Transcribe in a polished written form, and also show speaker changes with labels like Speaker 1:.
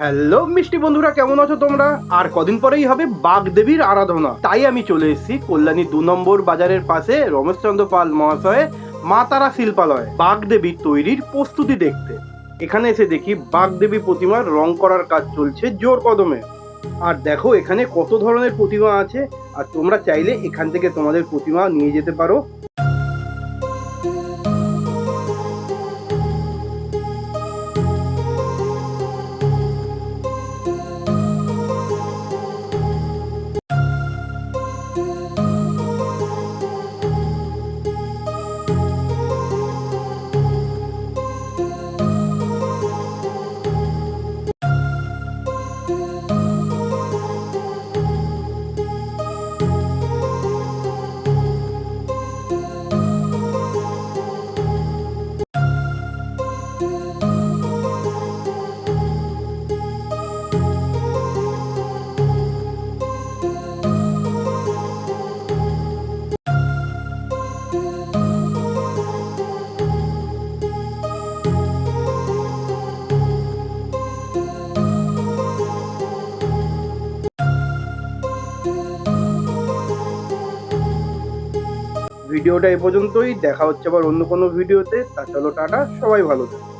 Speaker 1: Hello মিষ্টি বন্ধুরা, কেমন আছো তোমরা? আর কদিন পরেই হবে বাগদেবীর আরাধনা, তাই আমি চলে এসেছি কল্যাণী 2 নম্বর বাজারের পাশে রমেশচন্দ্র পাল মহাশয়ে মা তারা শিল্পালয় বাগদেবীর তৈরির প্রস্তুতি দেখতে। এখানে এসে দেখি বাগদেবী প্রতিমার রং করার কাজ চলছে জোর কদমে। আর দেখো এখানে কত ধরনের প্রতিমা আছে, আর তোমরা চাইলে এখান থেকে তোমাদের প্রতিমা নিয়ে যেতে পারো। ভিডিওটা এ পর্যন্তই, দেখা হচ্ছে আবার অন্য কোনো ভিডিওতে। তা চলো টাটা, সবাই ভালো থাকো।